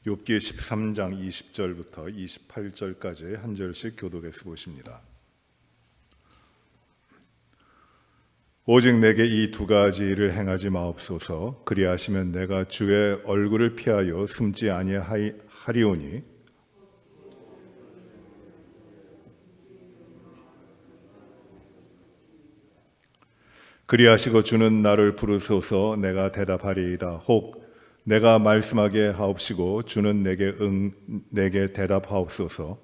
욥기 13장 20절부터 28절까지 한 절씩 교독해서 보십니다. 오직 내게 이 두 가지 일을 행하지 마옵소서. 그리하시면 내가 주의 얼굴을 피하여 숨지 아니하리오니 그리하시고 주는 나를 부르소서. 내가 대답하리이다. 혹 내가 말씀하게 하옵시고 주는 내게 대답하옵소서.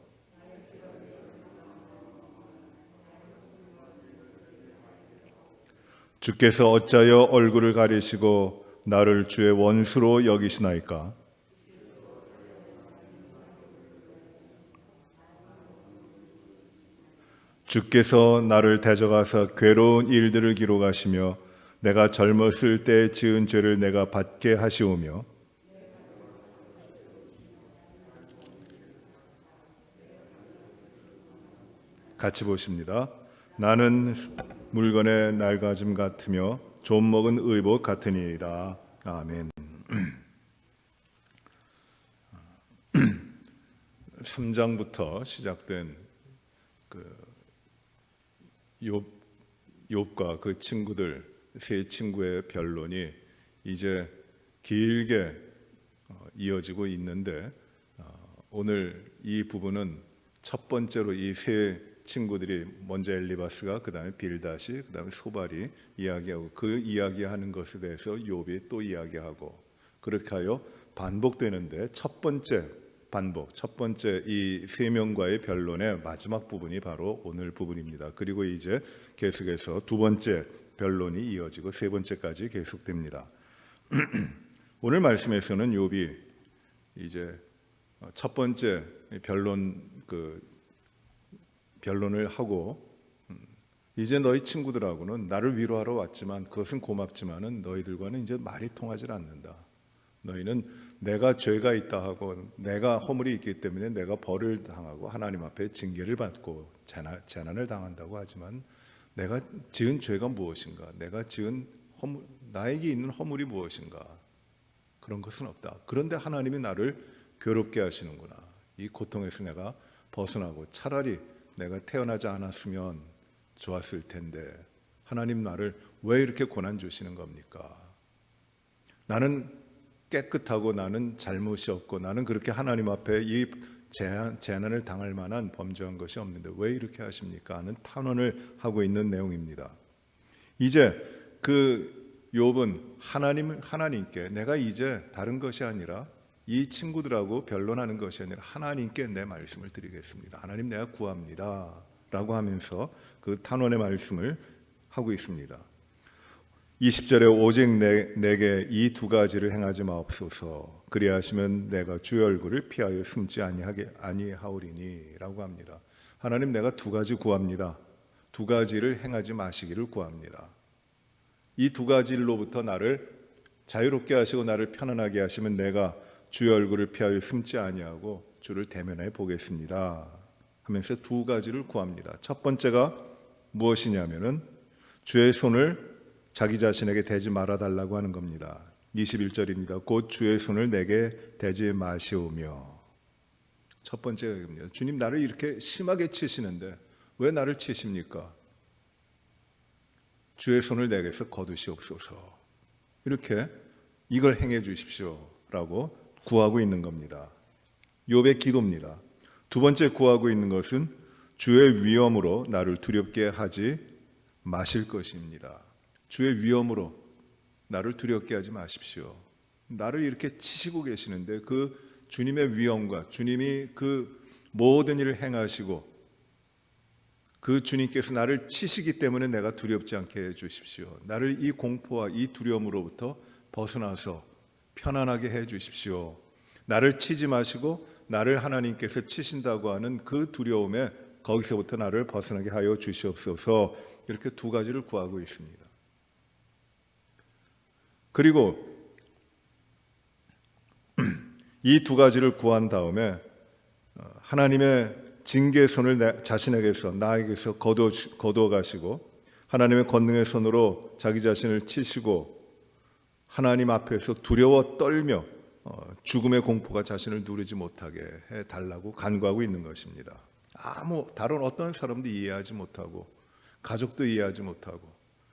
주께서 어찌하여 얼굴을 가리시고 나를 주의 원수로 여기시나이까? 주께서 나를 대적하사 괴로운 일들을 기록하시며 내가 젊었을 때 지은 죄를 내가 받게 하시오며 같이 보십니다. 나는 물건의 낡아짐 같으며 좀 먹은 의복 같으니이다. 아멘. 3장부터 시작된 욥과 그 친구들 세 친구의 변론이 이제 길게 이어지고 있는데 오늘 이 부분은 첫 번째로 이 세 친구들이 먼저 엘리바스가 그 다음에 빌닷이 그 다음에 소발이 이야기하고 그 이야기하는 것에 대해서 욥이 또 이야기하고 그렇게 하여 반복되는데 첫 번째 이 세 명과의 변론의 마지막 부분이 바로 오늘 부분입니다. 그리고 이제 계속해서 두 번째 변론이 이어지고 세 번째까지 계속됩니다. 오늘 말씀에서는 욥이 이제 첫 번째 변론을 하고 이제 너희 친구들하고는 나를 위로하러 왔지만 그것은 고맙지만은 너희들과는 이제 말이 통하지 않는다. 너희는 내가 죄가 있다 하고 내가 허물이 있기 때문에 내가 벌을 당하고 하나님 앞에 징계를 받고 재난을 당한다고 하지만 내가 지은 죄가 무엇인가? 내가 지은 나에게 있는 허물이 무엇인가? 그런 것은 없다. 그런데 하나님이 나를 괴롭게 하시는구나. 이 고통에서 내가 벗어나고 차라리 내가 태어나지 않았으면 좋았을 텐데 하나님 나를 왜 이렇게 고난 주시는 겁니까? 나는 깨끗하고 나는 잘못이 없고 나는 그렇게 하나님 앞에 이 재난을 당할 만한 범죄한 것이 없는데 왜 이렇게 하십니까? 하는 탄원을 하고 있는 내용입니다. 이제 그 욥은 하나님께 내가 이제 다른 것이 아니라 이 친구들하고 변론하는 것이 아니라 하나님께 내 말씀을 드리겠습니다. 하나님 내가 구합니다 라고 하면서 그 탄원의 말씀을 하고 있습니다. 20절에 오직 내게 이 두 가지를 행하지 마옵소서. 그리하시면 내가 주의 얼굴을 피하여 숨지 아니하오리니 라고 합니다. 하나님 내가 두 가지 구합니다. 두 가지를 행하지 마시기를 구합니다. 이 두 가지 일로부터 나를 자유롭게 하시고 나를 편안하게 하시면 내가 주의 얼굴을 피하여 숨지 아니하고 주를 대면해 보겠습니다 하면서 두 가지를 구합니다. 첫 번째가 무엇이냐면은 주의 손을 자기 자신에게 대지 말아달라고 하는 겁니다. 21절입니다. 곧 주의 손을 내게 대지 마시오며. 첫 번째가 이겁니다. 주님 나를 이렇게 심하게 치시는데 왜 나를 치십니까? 주의 손을 내게서 거두시옵소서. 이렇게 이걸 행해 주십시오 라고 구하고 있는 겁니다. 욥의 기도입니다. 두 번째 구하고 있는 것은 주의 위엄으로 나를 두렵게 하지 마실 것입니다. 주의 위엄으로 나를 두렵게 하지 마십시오. 나를 이렇게 치시고 계시는데 그 주님의 위엄과 주님이 그 모든 일을 행하시고 그 주님께서 나를 치시기 때문에 내가 두렵지 않게 해 주십시오. 나를 이 공포와 이 두려움으로부터 벗어나서 편안하게 해 주십시오. 나를 치지 마시고 나를 하나님께서 치신다고 하는 그 두려움에 거기서부터 나를 벗어나게 하여 주시옵소서. 이렇게 두 가지를 구하고 있습니다. 그리고 이 두 가지를 구한 다음에 하나님의 징계의 손을 자신에게서 나에게서 거두어 가시고 하나님의 권능의 손으로 자기 자신을 치시고 하나님 앞에서 두려워 떨며 죽음의 공포가 자신을 누르지 못하게 해달라고 간구하고 있는 것입니다. 다른 어떤 사람도 이해하지 못하고 가족도 이해하지 못하고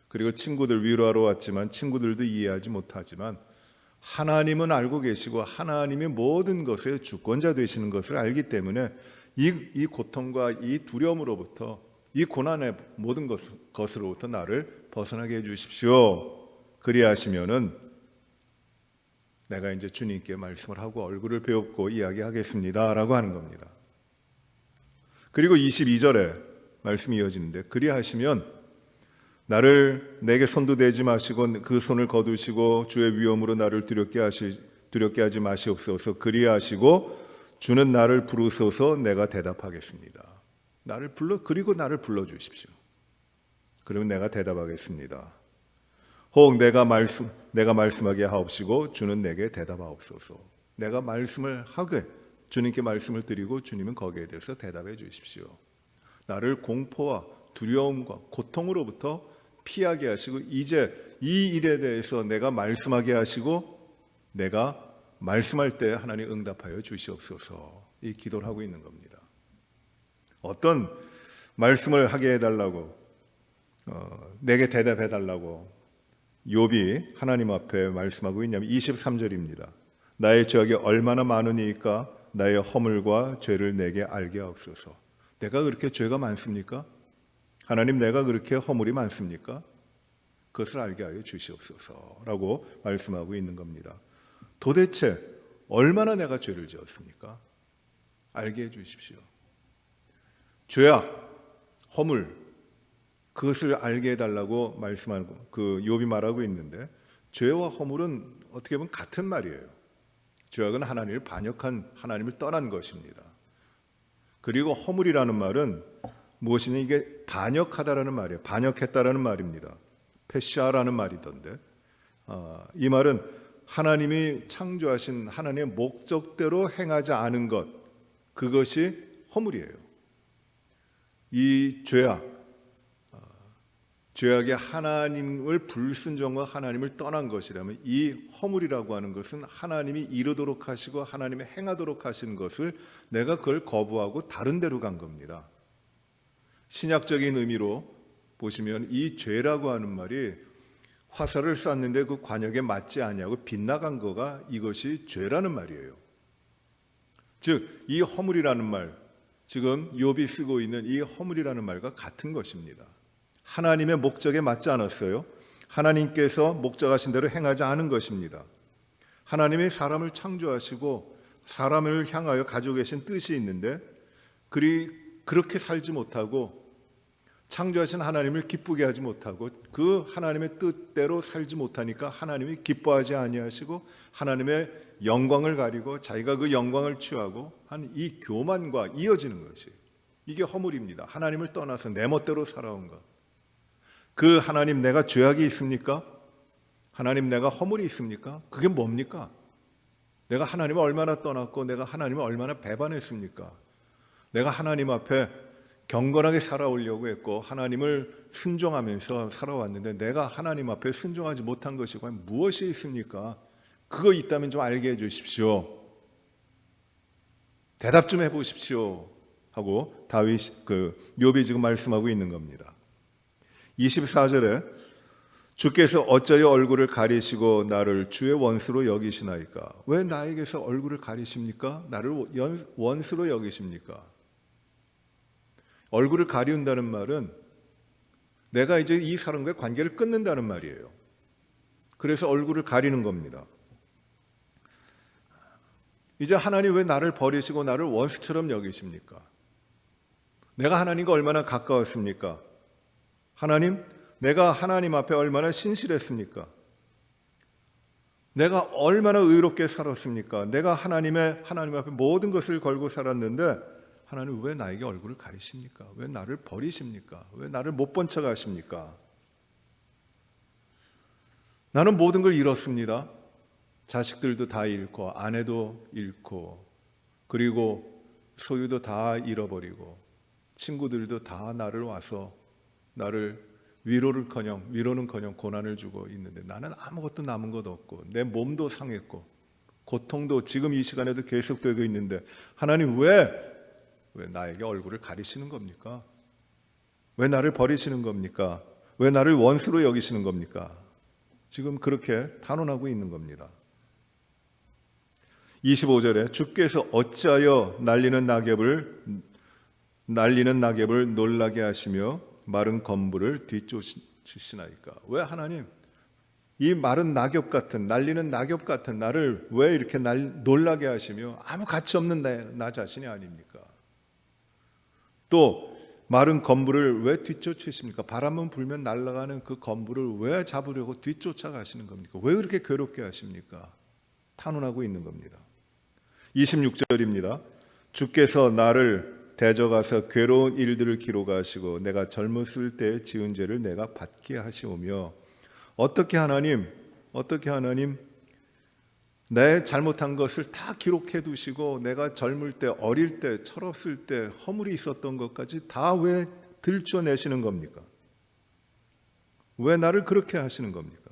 그리고 친구들 위로하러 왔지만 친구들도 이해하지 못하지만 하나님은 알고 계시고 하나님이 모든 것의 주권자 되시는 것을 알기 때문에 이 고통과 이 두려움으로부터 이 고난의 모든 것으로부터 나를 벗어나게 해주십시오. 그리하시면은 내가 이제 주님께 말씀을 하고 얼굴을 배웁고 이야기하겠습니다 라고 하는 겁니다. 그리고 22절에 말씀이 이어지는데 그리하시면 내게 손도 대지 마시고 그 손을 거두시고 주의 위엄으로 나를 두렵게 하지 마시옵소서. 그리하시고 주는 나를 부르소서. 내가 대답하겠습니다. 그리고 나를 불러주십시오. 그러면 내가 대답하겠습니다. 혹 내가 말씀하게 하옵시고 주는 내게 대답하옵소서. 내가 말씀을 하게 주님께 말씀을 드리고 주님은 거기에 대해서 대답해 주십시오. 나를 공포와 두려움과 고통으로부터 피하게 하시고 이제 이 일에 대해서 내가 말씀하게 하시고 내가 말씀할 때 하나님 응답하여 주시옵소서. 이 기도를 하고 있는 겁니다. 어떤 말씀을 하게 해달라고 내게 대답해달라고 욥이 하나님 앞에 말씀하고 있냐면 23절입니다. 나의 죄악이 얼마나 많으니까 나의 허물과 죄를 내게 알게 하옵소서. 내가 그렇게 죄가 많습니까? 하나님 내가 그렇게 허물이 많습니까? 그것을 알게 하여 주시옵소서라고 말씀하고 있는 겁니다. 도대체 얼마나 내가 죄를 지었습니까? 알게 해 주십시오. 죄악, 허물 그것을 알게 해달라고 말씀하고 욥이 말하고 있는데 죄와 허물은 어떻게 보면 같은 말이에요. 죄악은 하나님을 반역한 하나님을 떠난 것입니다. 그리고 허물이라는 말은 무엇이냐 이게 반역하다라는 말이에요. 반역했다라는 말입니다. 페시아라는 말이던데 이 말은 하나님이 창조하신 하나님의 목적대로 행하지 않은 것 그것이 허물이에요. 이 죄악이 하나님을 불순종과 하나님을 떠난 것이라면 이 허물이라고 하는 것은 하나님이 이루도록 하시고 하나님이 행하도록 하시는 것을 내가 그걸 거부하고 다른 데로 간 겁니다. 신약적인 의미로 보시면 이 죄라고 하는 말이 화살을 쐈는데 그 관역에 맞지 아니하고 빗나간 거가 이것이 죄라는 말이에요. 즉 이 허물이라는 말 지금 욥이 쓰고 있는 이 허물이라는 말과 같은 것입니다. 하나님의 목적에 맞지 않았어요. 하나님께서 목적하신 대로 행하지 않은 것입니다. 하나님이 사람을 창조하시고 사람을 향하여 가지고 계신 뜻이 있는데 그렇게 살지 못하고 창조하신 하나님을 기쁘게 하지 못하고 그 하나님의 뜻대로 살지 못하니까 하나님이 기뻐하지 아니하시고 하나님의 영광을 가리고 자기가 그 영광을 취하고 한 이 교만과 이어지는 것이 이게 허물입니다. 하나님을 떠나서 내 멋대로 살아온 것. 그 하나님 내가 죄악이 있습니까? 하나님 내가 허물이 있습니까? 그게 뭡니까? 내가 하나님을 얼마나 떠났고 내가 하나님을 얼마나 배반했습니까? 내가 하나님 앞에 경건하게 살아오려고 했고 하나님을 순종하면서 살아왔는데 내가 하나님 앞에 순종하지 못한 것이 과연 무엇이 있습니까? 그거 있다면 좀 알게 해 주십시오. 대답 좀 해보십시오 하고 욥이 지금 말씀하고 있는 겁니다. 24절에 주께서 어쩌여 얼굴을 가리시고 나를 주의 원수로 여기시나이까? 왜 나에게서 얼굴을 가리십니까? 나를 원수로 여기십니까? 얼굴을 가리운다는 말은 내가 이제 이 사람과의 관계를 끊는다는 말이에요. 그래서 얼굴을 가리는 겁니다. 이제 하나님 왜 나를 버리시고 나를 원수처럼 여기십니까? 내가 하나님과 얼마나 가까웠습니까? 하나님, 내가 하나님 앞에 얼마나 신실했습니까? 내가 얼마나 의롭게 살았습니까? 내가 하나님 앞에 모든 것을 걸고 살았는데 하나님 왜 나에게 얼굴을 가리십니까? 왜 나를 버리십니까? 왜 나를 못 본 척 하십니까? 나는 모든 걸 잃었습니다. 자식들도 다 잃고 아내도 잃고 그리고 소유도 다 잃어버리고 친구들도 다 나를 위로는커녕 고난을 주고 있는데 나는 아무것도 남은 것 없고 내 몸도 상했고 고통도 지금 이 시간에도 계속되고 있는데 하나님 왜 나에게 얼굴을 가리시는 겁니까? 왜 나를 버리시는 겁니까? 왜 나를 원수로 여기시는 겁니까? 지금 그렇게 탄원하고 있는 겁니다. 25절에 주께서 어찌하여 날리는 낙엽을 놀라게 하시며 마른 건물을 뒤쫓으시나이까? 왜 하나님 이 마른 낙엽 같은 날리는 낙엽 같은 나를 왜 이렇게 놀라게 하시며 아무 가치 없는 나 자신이 아닙니까? 또 마른 건물을 왜 뒤쫓으십니까? 바람은 불면 날아가는 그 건물을 왜 잡으려고 뒤쫓아가시는 겁니까? 왜 그렇게 괴롭게 하십니까? 탄원하고 있는 겁니다. 26절입니다. 주께서 나를 대적하사 괴로운 일들을 기록하시고 내가 젊었을 때 지은 죄를 내가 받게 하시오며 어떻게 하나님 내 잘못한 것을 다 기록해 두시고 내가 젊을 때 어릴 때 철없을 때 허물이 있었던 것까지 다 왜 들춰내시는 겁니까? 왜 나를 그렇게 하시는 겁니까?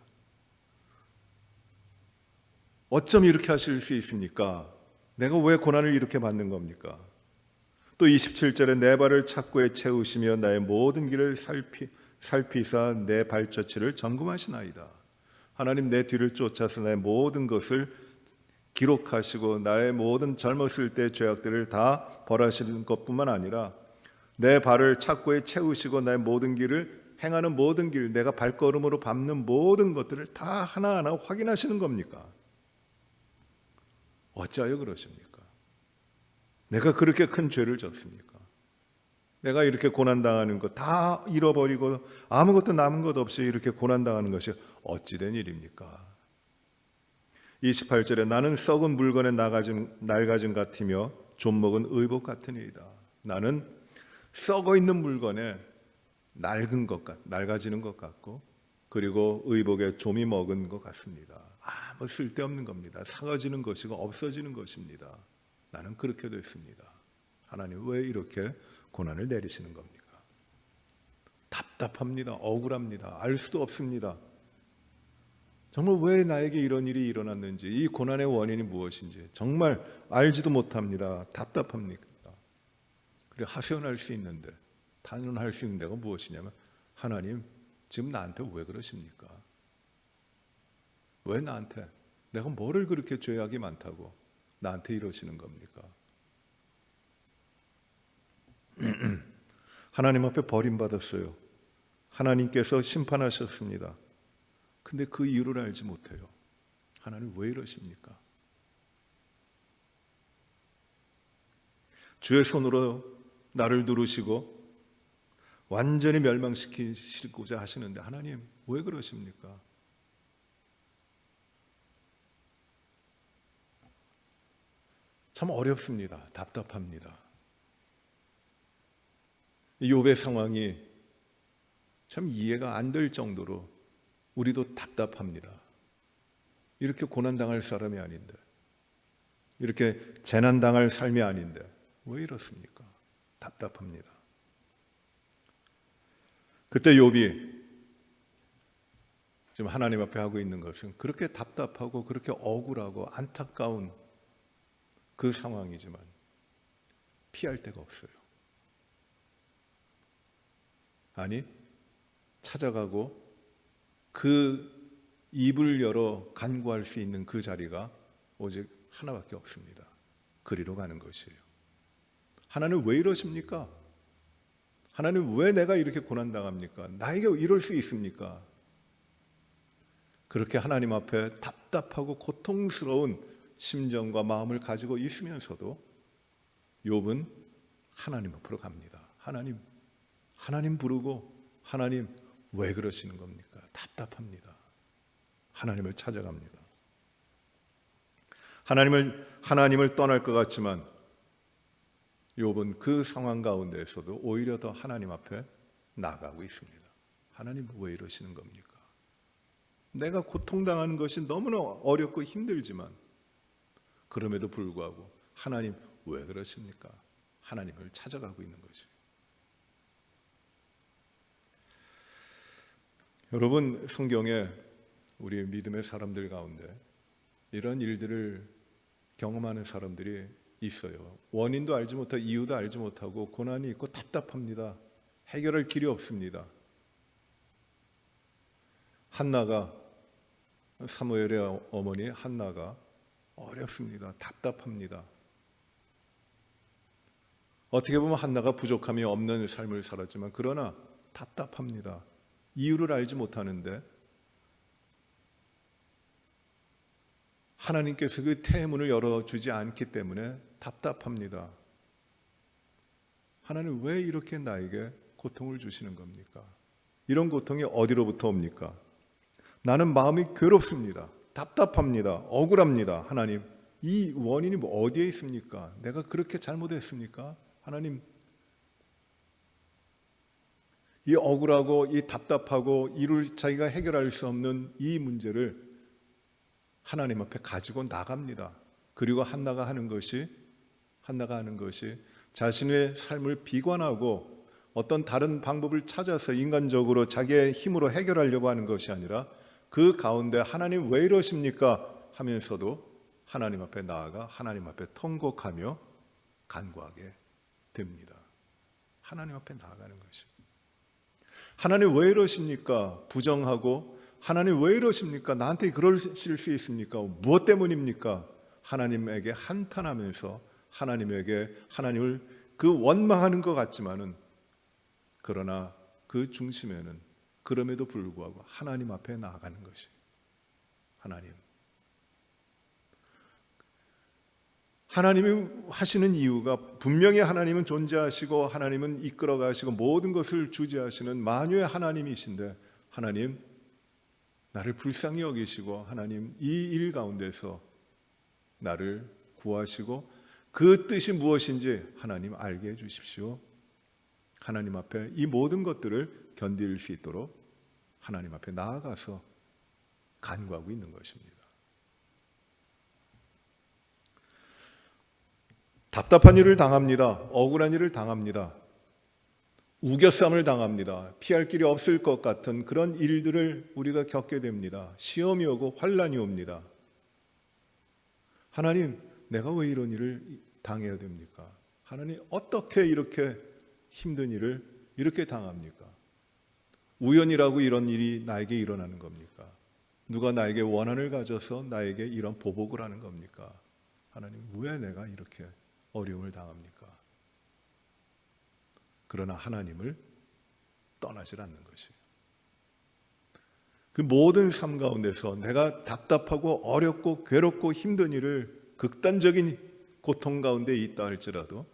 어쩜 이렇게 하실 수 있습니까? 내가 왜 고난을 이렇게 받는 겁니까? 또 27절에 내 발을 착고에 채우시며 나의 모든 길을 살피사 내 발자취를 점검하시나이다. 하나님 내 뒤를 쫓아서 나의 모든 것을 기록하시고 나의 모든 젊었을 때 죄악들을 다 벌하시는 것뿐만 아니라 내 발을 착고에 채우시고 나의 모든 길을 행하는 모든 길, 내가 발걸음으로 밟는 모든 것들을 다 하나하나 확인하시는 겁니까? 어찌하여 그러십니까? 내가 그렇게 큰 죄를 졌습니까? 내가 이렇게 고난당하는 것 다 잃어버리고 아무것도 남은 것 없이 이렇게 고난당하는 것이 어찌된 일입니까? 28절에 나는 썩은 물건에 낡아짐 같으며 좀먹은 의복 같으니이다. 나는 썩어 있는 물건에 낡아지는 것 같고 그리고 의복에 좀이 먹은 것 같습니다. 아무 쓸데없는 겁니다. 사라지는 것이고 없어지는 것입니다. 나는 그렇게 됐습니다. 하나님 왜 이렇게 고난을 내리시는 겁니까? 답답합니다. 억울합니다. 알 수도 없습니다. 정말 왜 나에게 이런 일이 일어났는지, 이 고난의 원인이 무엇인지 정말 알지도 못합니다. 답답합니다. 그리고 하소연할 수 있는데, 탄원할 수 있는 데가 무엇이냐면 하나님 지금 나한테 왜 그러십니까? 왜 나한테 내가 뭐를 그렇게 죄악이 많다고 나한테 이러시는 겁니까? 하나님 앞에 버림받았어요. 하나님께서 심판하셨습니다. 근데 그 이유를 알지 못해요. 하나님 왜 이러십니까? 주의 손으로 나를 누르시고 완전히 멸망시키시고자 하시는데 하나님 왜 그러십니까? 참 어렵습니다. 답답합니다. 욥의 상황이 참 이해가 안 될 정도로 우리도 답답합니다. 이렇게 고난당할 사람이 아닌데, 이렇게 재난당할 삶이 아닌데 왜 이렇습니까? 답답합니다. 그때 욥이 지금 하나님 앞에 하고 있는 것은 그렇게 답답하고 그렇게 억울하고 안타까운 그 상황이지만 피할 데가 없어요. 아니, 찾아가고 그 입을 열어 간구할 수 있는 그 자리가 오직 하나밖에 없습니다. 그리로 가는 것이에요. 하나님 왜 이러십니까? 하나님 왜 내가 이렇게 고난당합니까? 나에게 이럴 수 있습니까? 그렇게 하나님 앞에 답답하고 고통스러운 심정과 마음을 가지고 있으면서도 욥은 하나님 앞으로 갑니다. 하나님 부르고 하나님 왜 그러시는 겁니까? 답답합니다. 하나님을 찾아갑니다. 하나님을 떠날 것 같지만 욥은 그 상황 가운데에서도 오히려 더 하나님 앞에 나아가고 있습니다. 하나님 왜 이러시는 겁니까? 내가 고통당하는 것이 너무나 어렵고 힘들지만 그럼에도 불구하고 하나님 왜 그러십니까? 하나님을 찾아가고 있는 거죠. 여러분, 성경에 우리 믿음의 사람들 가운데 이런 일들을 경험하는 사람들이 있어요. 원인도 알지 못하고 이유도 알지 못하고 고난이 있고 답답합니다. 해결할 길이 없습니다. 한나가, 사무엘의 어머니 한나가 어렵습니다. 답답합니다. 어떻게 보면 한나가 부족함이 없는 삶을 살았지만 그러나 답답합니다. 이유를 알지 못하는데 하나님께서 그 태문을 열어주지 않기 때문에 답답합니다. 하나님 왜 이렇게 나에게 고통을 주시는 겁니까? 이런 고통이 어디로부터 옵니까? 나는 마음이 괴롭습니다. 답답합니다. 억울합니다. 하나님, 이 원인이 어디에 있습니까? 내가 그렇게 잘못했습니까? 하나님, 이 억울하고 이 답답하고 자기가 해결할 수 없는 이 문제를 하나님 앞에 가지고 나갑니다. 그리고 한나가 하는 것이 자신의 삶을 비관하고 어떤 다른 방법을 찾아서 인간적으로 자기의 힘으로 해결하려고 하는 것이 아니라 그 가운데 하나님 왜 이러십니까? 하면서도 하나님 앞에 나아가 하나님 앞에 통곡하며 간구하게 됩니다. 하나님 앞에 나아가는 것입니다. 하나님 왜 이러십니까? 부정하고 하나님 왜 이러십니까? 나한테 그러실 수 있습니까? 무엇 때문입니까? 하나님에게 한탄하면서 하나님을 그 원망하는 것 같지만은 그러나 그 중심에는 그럼에도 불구하고 하나님 앞에 나아가는 것이 하나님이 하시는 이유가 분명히 하나님은 존재하시고 하나님은 이끌어 가시고 모든 것을 주재하시는 만유의 하나님이신데 하나님 나를 불쌍히 여기시고 하나님 이 일 가운데서 나를 구하시고 그 뜻이 무엇인지 하나님 알게 해 주십시오. 하나님 앞에 이 모든 것들을 견딜 수 있도록 하나님 앞에 나아가서 간구하고 있는 것입니다. 답답한 일을 당합니다. 억울한 일을 당합니다. 우겨쌈을 당합니다. 피할 길이 없을 것 같은 그런 일들을 우리가 겪게 됩니다. 시험이 오고 환난이 옵니다. 하나님, 내가 왜 이런 일을 당해야 됩니까? 하나님, 어떻게 이렇게 힘든 일을 이렇게 당합니까? 우연이라고 이런 일이 나에게 일어나는 겁니까? 누가 나에게 원한을 가져서 나에게 이런 보복을 하는 겁니까? 하나님, 왜 내가 이렇게 어려움을 당합니까? 그러나 하나님을 떠나질 않는 것이에요. 그 모든 삶 가운데서 내가 답답하고 어렵고 괴롭고 힘든 일을 극단적인 고통 가운데 있다 할지라도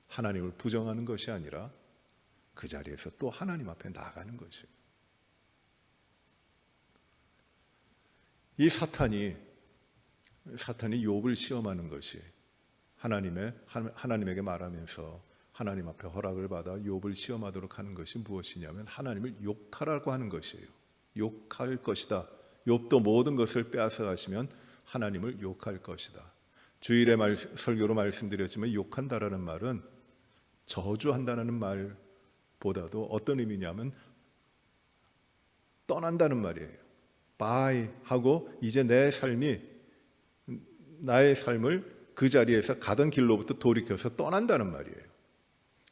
하나님을 부정하는 것이 아니라 그 자리에서 또 하나님 앞에 나아가는 것이에요. 이 사탄이 욥을 시험하는 것이 하나님에게 말하면서 하나님 앞에 허락을 받아 욥을 시험하도록 하는 것이 무엇이냐면 하나님을 욕하라고 하는 것이에요. 욕할 것이다. 욥도 모든 것을 빼앗아 가시면 하나님을 욕할 것이다. 주일에 설교로 말씀드렸지만 욕한다라는 말은 저주한다는 말보다도 어떤 의미냐면 떠난다는 말이에요. 바이 하고 이제 나의 삶을 그 자리에서 가던 길로부터 돌이켜서 떠난다는 말이에요.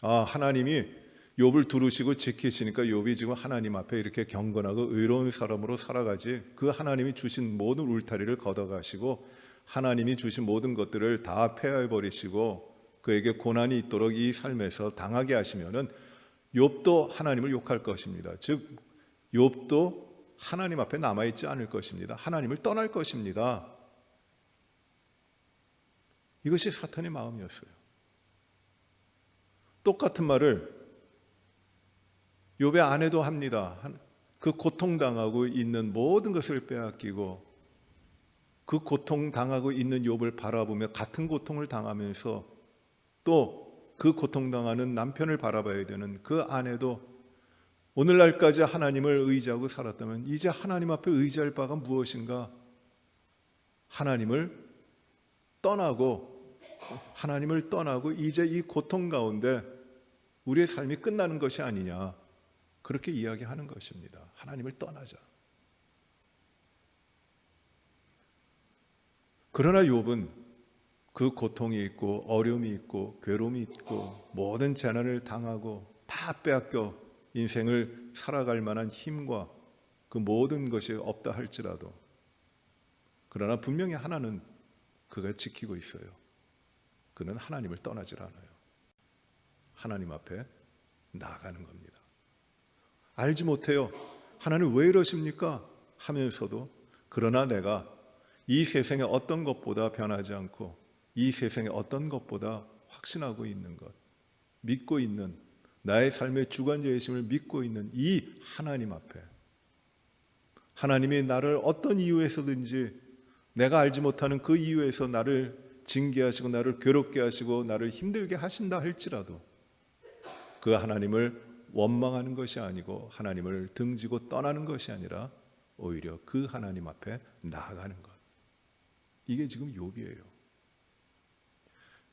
하나님이 욥을 두루시고 지키시니까 욥이 지금 하나님 앞에 이렇게 경건하고 의로운 사람으로 살아가지, 그 하나님이 주신 모든 울타리를 걷어가시고 하나님이 주신 모든 것들을 다 폐하해버리시고 그에게 고난이 있도록 이 삶에서 당하게 하시면은 욥도 하나님을 욕할 것입니다. 즉 욥도 하나님 앞에 남아있지 않을 것입니다. 하나님을 떠날 것입니다. 이것이 사탄의 마음이었어요. 똑같은 말을 욥의 아내도 합니다. 그 고통당하고 있는 모든 것을 빼앗기고 그 고통당하고 있는 욥을 바라보며 같은 고통을 당하면서 또 그 고통당하는 남편을 바라봐야 되는 그 아내도 오늘날까지 하나님을 의지하고 살았다면 이제 하나님 앞에 의지할 바가 무엇인가? 하나님을 떠나고 이제 이 고통 가운데 우리의 삶이 끝나는 것이 아니냐, 그렇게 이야기하는 것입니다. 하나님을 떠나자. 그러나 욥은 그 고통이 있고 어려움이 있고 괴로움이 있고 모든 재난을 당하고 다 빼앗겨 인생을 살아갈 만한 힘과 그 모든 것이 없다 할지라도, 그러나 분명히 하나는 그가 지키고 있어요. 그는 하나님을 떠나질 않아요. 하나님 앞에 나아가는 겁니다. 알지 못해요. 하나님 왜 이러십니까? 하면서도 그러나 내가 이 세상의 어떤 것보다 변하지 않고 이 세상의 어떤 것보다 확신하고 있는 것, 믿고 있는, 나의 삶의 주관자이심을 믿고 있는 이 하나님 앞에, 하나님이 나를 어떤 이유에서든지 내가 알지 못하는 그 이유에서 나를 징계하시고 나를 괴롭게 하시고 나를 힘들게 하신다 할지라도 그 하나님을 원망하는 것이 아니고 하나님을 등지고 떠나는 것이 아니라 오히려 그 하나님 앞에 나아가는 것. 이게 지금 욥이에요.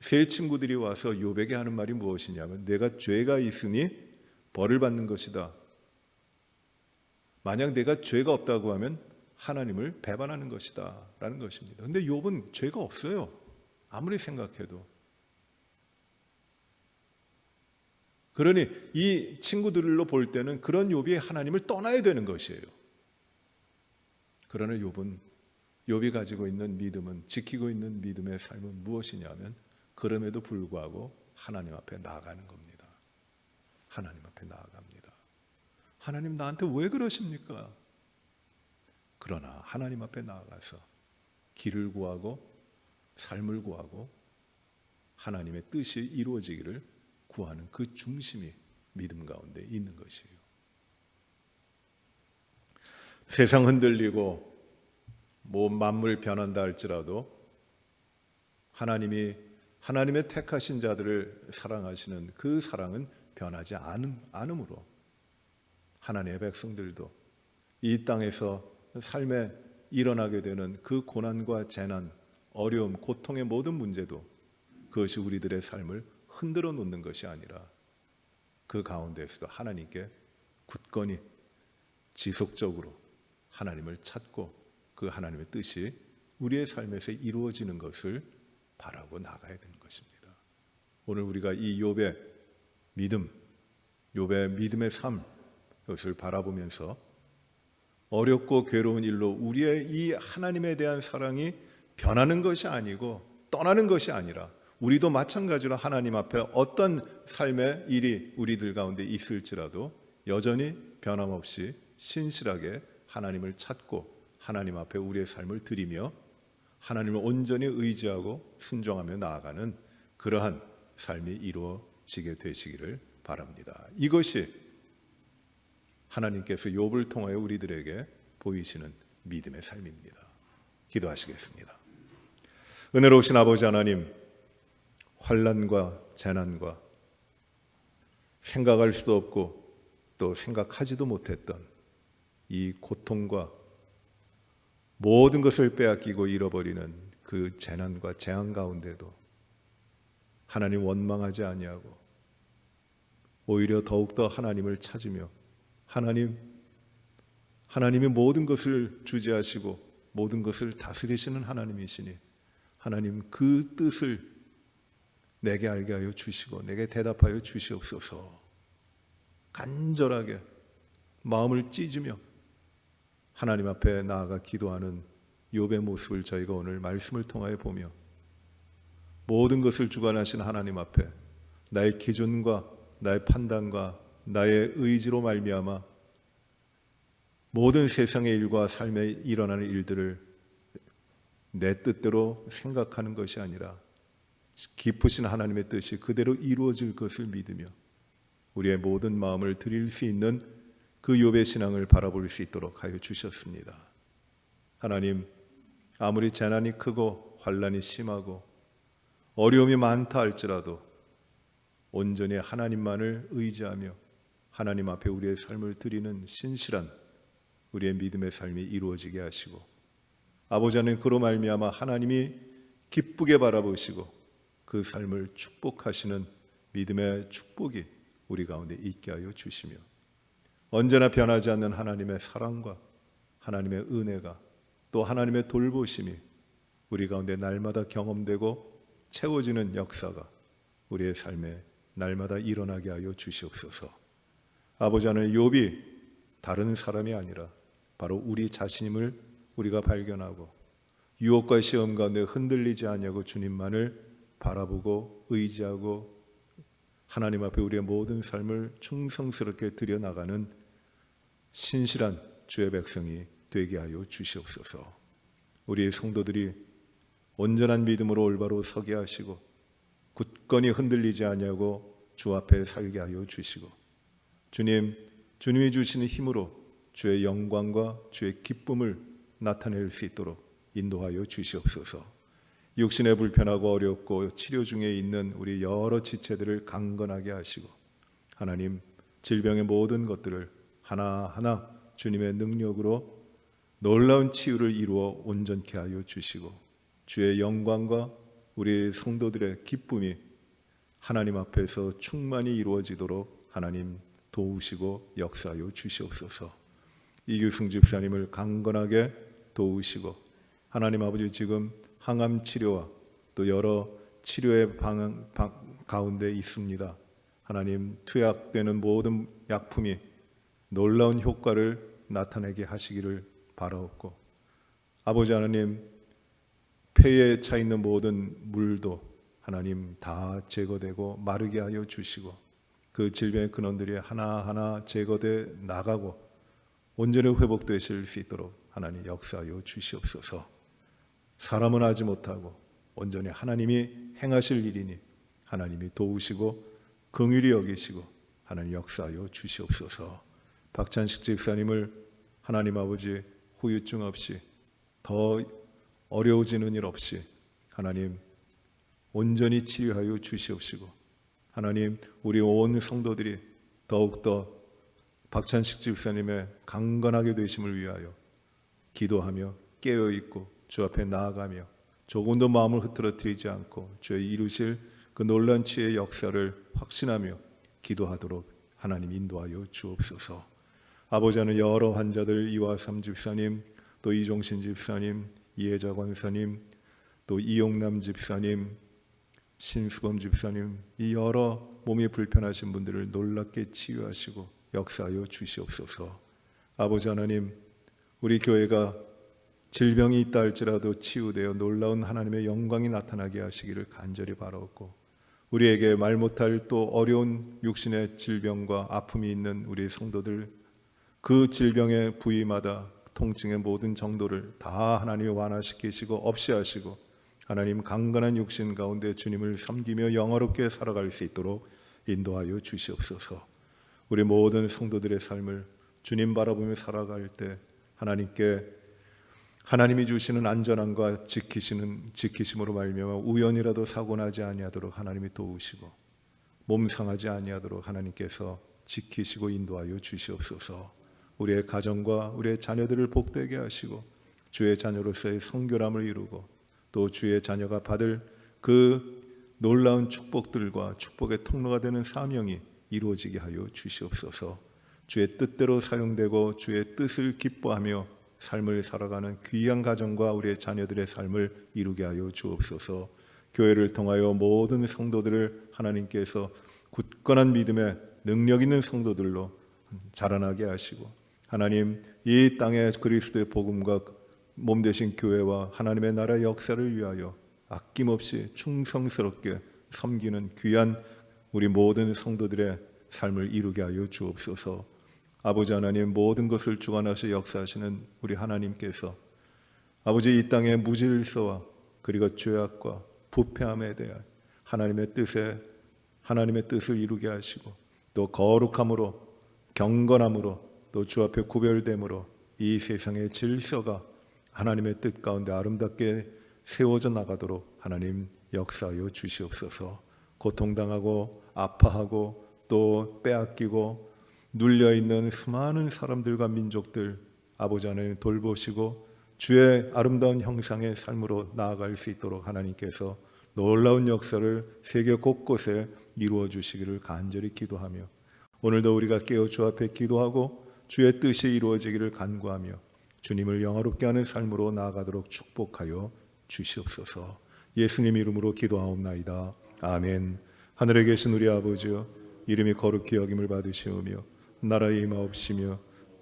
세 친구들이 와서 욥에게 하는 말이 무엇이냐면 내가 죄가 있으니 벌을 받는 것이다. 만약 내가 죄가 없다고 하면 하나님을 배반하는 것이다 라는 것입니다. 그런데 욥은 죄가 없어요. 아무리 생각해도. 그러니 이 친구들로 볼 때는 그런 욥이 하나님을 떠나야 되는 것이에요. 그러나 욥이 가지고 있는 믿음은, 지키고 있는 믿음의 삶은 무엇이냐면 그럼에도 불구하고 하나님 앞에 나아가는 겁니다. 하나님 앞에 나아갑니다. 하나님 나한테 왜 그러십니까? 그러나 하나님 앞에 나아가서 길을 구하고 삶을 구하고 하나님의 뜻이 이루어지기를 구하는 그 중심이 믿음 가운데 있는 것이에요. 세상 흔들리고 만물 변한다 할지라도 하나님의 택하신 자들을 사랑하시는 그 사랑은 변하지 않으므로 하나님의 백성들도 이 땅에서 삶에 일어나게 되는 그 고난과 재난, 어려움, 고통의 모든 문제도 그것이 우리들의 삶을 흔들어 놓는 것이 아니라 그 가운데에서도 하나님께 굳건히 지속적으로 하나님을 찾고 그 하나님의 뜻이 우리의 삶에서 이루어지는 것을 바라고 나가야 되는 것입니다. 오늘 우리가 이 욥의 믿음, 욥의 믿음의 삶, 그것을 바라보면서 어렵고 괴로운 일로 우리의 이 하나님에 대한 사랑이 변하는 것이 아니고 떠나는 것이 아니라 우리도 마찬가지로 하나님 앞에 어떤 삶의 일이 우리들 가운데 있을지라도 여전히 변함없이 신실하게 하나님을 찾고 하나님 앞에 우리의 삶을 드리며 하나님을 온전히 의지하고 순종하며 나아가는 그러한 삶이 이루어지게 되시기를 바랍니다. 이것이 하나님께서 욥을 통하여 우리들에게 보이시는 믿음의 삶입니다. 기도하시겠습니다. 은혜로우신 아버지 하나님, 환난과 재난과 생각할 수도 없고 또 생각하지도 못했던 이 고통과 모든 것을 빼앗기고 잃어버리는 그 재난과 재앙 가운데도 하나님 원망하지 아니하고 오히려 더욱더 하나님을 찾으며 하나님이 모든 것을 주재하시고 모든 것을 다스리시는 하나님이시니 하나님 그 뜻을 내게 알게 하여 주시고 내게 대답하여 주시옵소서. 간절하게 마음을 찢으며 하나님 앞에 나아가 기도하는 욥의 모습을 저희가 오늘 말씀을 통하여 보며 모든 것을 주관하신 하나님 앞에 나의 기준과 나의 판단과 나의 의지로 말미암아 모든 세상의 일과 삶에 일어나는 일들을 내 뜻대로 생각하는 것이 아니라 깊으신 하나님의 뜻이 그대로 이루어질 것을 믿으며 우리의 모든 마음을 드릴 수 있는 그 욥의 신앙을 바라볼 수 있도록 하여 주셨습니다. 하나님, 아무리 재난이 크고 환난이 심하고 어려움이 많다 할지라도 온전히 하나님만을 의지하며 하나님 앞에 우리의 삶을 드리는 신실한 우리의 믿음의 삶이 이루어지게 하시고 아버지 하나님, 그로 말미암아 하나님이 기쁘게 바라보시고 그 삶을 축복하시는 믿음의 축복이 우리 가운데 있게 하여 주시며 언제나 변하지 않는 하나님의 사랑과 하나님의 은혜가 또 하나님의 돌보심이 우리 가운데 날마다 경험되고 채워지는 역사가 우리의 삶에 날마다 일어나게 하여 주시옵소서. 아버지 하나님, 욥이 다른 사람이 아니라 바로 우리 자신임을 우리가 발견하고 유혹과 시험 가운데 흔들리지 아니하고 주님만을 바라보고 의지하고 하나님 앞에 우리의 모든 삶을 충성스럽게 드려나가는 신실한 주의 백성이 되게 하여 주시옵소서. 우리의 성도들이 온전한 믿음으로 올바로 서게 하시고 굳건히 흔들리지 아니하고 주 앞에 살게 하여 주시고 주님이 주시는 힘으로 주의 영광과 주의 기쁨을 나타낼 수 있도록 인도하여 주시옵소서. 육신의 불편하고 어렵고 치료 중에 있는 우리 여러 지체들을 강건하게 하시고 하나님, 질병의 모든 것들을 하나하나 주님의 능력으로 놀라운 치유를 이루어 온전케 하여 주시고 주의 영광과 우리 성도들의 기쁨이 하나님 앞에서 충만히 이루어지도록 하나님 도우시고 역사하여 주시옵소서. 이규승 집사님을 강건하게 도우시고 하나님 아버지, 지금 항암 치료와 또 여러 치료의 가운데 있습니다. 하나님, 투약되는 모든 약품이 놀라운 효과를 나타내게 하시기를 바라옵고 아버지 하나님, 폐에 차 있는 모든 물도 하나님 다 제거되고 마르게 하여 주시고 그 질병의 근원들이 하나하나 제거돼 나가고 온전히 회복되실 수 있도록 하나님 역사하여 주시옵소서. 사람은 하지 못하고 온전히 하나님이 행하실 일이니 하나님이 도우시고 긍휼히 여기시고 하나님 역사하여 주시옵소서. 박찬식 집사님을 하나님 아버지 후유증 없이 더 어려워지는 일 없이 하나님 온전히 치유하여 주시옵시고 하나님, 우리 온 성도들이 더욱더 박찬식 집사님의 강건하게 되심을 위하여 기도하며 깨어있고 주 앞에 나아가며 조금도 마음을 흐트러뜨리지 않고 주의 이루실 그 놀라운 치유의 역사를 확신하며 기도하도록 하나님 인도하여 주옵소서. 아버지 하나님, 여러 환자들 이화삼 집사님, 또 이종신 집사님, 이혜자 권사님, 또 이용남 집사님, 신수범 집사님, 이 여러 몸이 불편하신 분들을 놀랍게 치유하시고 역사하여 주시옵소서. 아버지 하나님, 우리 교회가 질병이 있다 할지라도 치유되어 놀라운 하나님의 영광이 나타나게 하시기를 간절히 바라옵고 우리에게 말 못할 또 어려운 육신의 질병과 아픔이 있는 우리 성도들, 그 질병의 부위마다 통증의 모든 정도를 다 하나님이 완화시키시고 없이 하시고 하나님 강건한 육신 가운데 주님을 섬기며 영화롭게 살아갈 수 있도록 인도하여 주시옵소서. 우리 모든 성도들의 삶을 주님 바라보며 살아갈 때 하나님이 주시는 안전함과 지키심으로 말미암아 우연이라도 사고 나지 아니하도록 하나님이 도우시고 몸 상하지 아니하도록 하나님께서 지키시고 인도하여 주시옵소서. 우리의 가정과 우리의 자녀들을 복되게 하시고 주의 자녀로서의 성결함을 이루고 또 주의 자녀가 받을 그 놀라운 축복들과 축복의 통로가 되는 사명이 이루어지게 하여 주시옵소서. 주의 뜻대로 사용되고 주의 뜻을 기뻐하며 삶을 살아가는 귀한 가정과 우리의 자녀들의 삶을 이루게 하여 주옵소서. 교회를 통하여 모든 성도들을 하나님께서 굳건한 믿음의 능력 있는 성도들로 자라나게 하시고 하나님, 이 땅에 그리스도의 복음과 몸 되신 교회와 하나님의 나라의 역사를 위하여 아낌없이 충성스럽게 섬기는 귀한 우리 모든 성도들의 삶을 이루게 하여 주옵소서. 아버지 하나님, 모든 것을 주관하셔 역사하시는 우리 하나님께서 아버지, 이 땅의 무질서와 그리고 죄악과 부패함에 대한 하나님의 뜻을 이루게 하시고 또 거룩함으로 경건함으로 또 주 앞에 구별됨으로 이 세상의 질서가 하나님의 뜻 가운데 아름답게 세워져 나가도록 하나님 역사하여 주시옵소서. 고통당하고 아파하고 또 빼앗기고 눌려있는 수많은 사람들과 민족들 아버지 하나님 돌보시고 주의 아름다운 형상의 삶으로 나아갈 수 있도록 하나님께서 놀라운 역사를 세계 곳곳에 이루어 주시기를 간절히 기도하며 오늘도 우리가 깨어 주 앞에 기도하고 주의 뜻이 이루어지기를 간구하며 주님을 영화롭게 하는 삶으로 나아가도록 축복하여 주시옵소서. 예수님 이름으로 기도하옵나이다. 아멘. 하늘에 계신 우리 아버지여, 이름이 거룩히 여김을 받으시오며 나라의 임하옵시며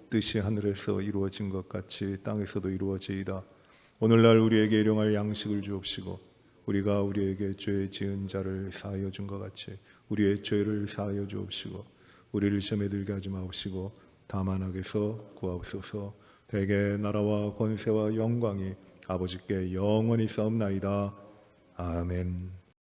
뜻이 하늘에서 이루어진 것 같이 땅에서도 이루어지이다. 오늘날 우리에게 일용할 양식을 주옵시고 우리가 우리에게 죄 지은 자를 사하여 준 것 같이 우리의 죄를 사하여 주옵시고 우리를 시험에 들게 하지 마옵시고 다만 악에서 구하옵소서. 대개 나라와 권세와 영광이 아버지께 영원히 싸움나이다. 아멘.